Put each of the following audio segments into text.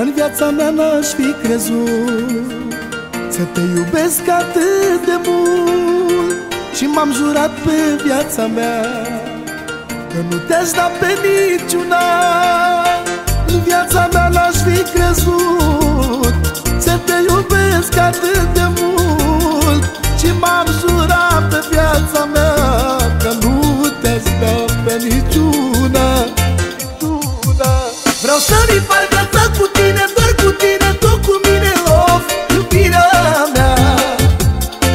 În viața mea n-aș fi crezut să te iubesc atât de mult. Și m-am jurat pe viața mea că nu te-aș da pe niciuna. În viața mea n-aș fi crezut să te iubesc atât de mult. Și m-am jurat pe viața mea că nu te-aș da pe niciuna. Vreau să-mi par viața cu tine, doar cu tine, tu cu mine, of, iubirea mea.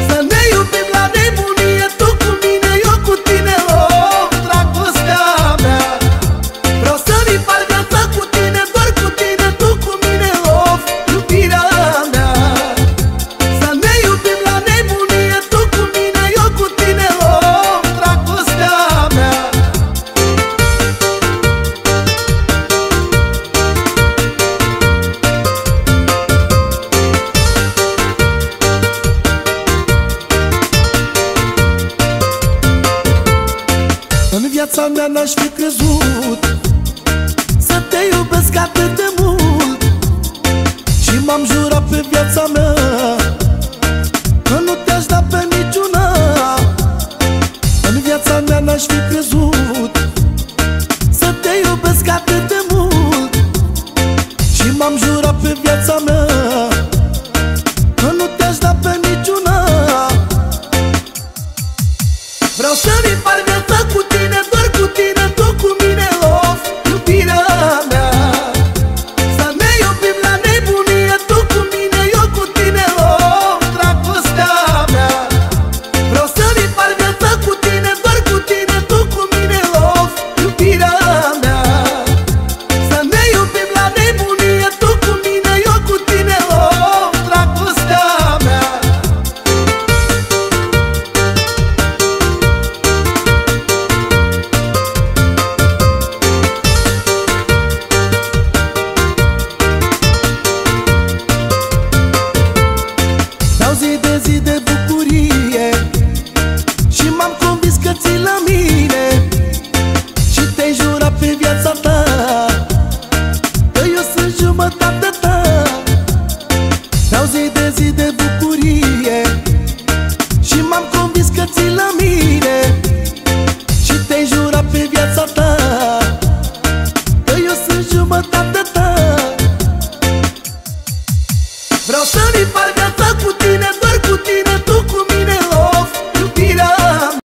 Să ne iubim la nebunie, tu cu mine, eu cu tine, of, dragostea mea. Vreau să-mi par viața cu tine, doar cu tine, tu cu mine, of, iubirea mea. Să ne iubim la nebunie, tu cu mine, eu cu tine, of, dragostea mea. În viața mea n-aș fi crezut să te iubesc atât de mult. Și m-am jurat pe viața mea că nu te-aș da pe niciuna. În viața mea n-aș fi crezut să te iubesc atât de mult. Și m-am jurat pe viața mea că nu te-aș da pe niciuna. Vreau să-mi par viața cu tine, doar cu tine, tu cu mine, of, iubirea mea. Să ne iubim la nebunie, tu cu mine, eu cu tine, of, dragostea mea. Vreau să-mi par viața cu tine, doar cu tine, tu cu mine, of, iubirea mea. Să ne iubim la nebunie, tu cu mine, eu cu tine, of, dragostea mea. Zi de zi de bucurie și m-am convins că ții la mine. Și te-ai jurat pe viața ta că eu sunt jumătatea ta. Dau zi de zi de bucurie și m-am convins că ții la mine. Și te-ai jurat pe viața ta că eu sunt jumătatea ta. Vreau să-mi par viața cu tine,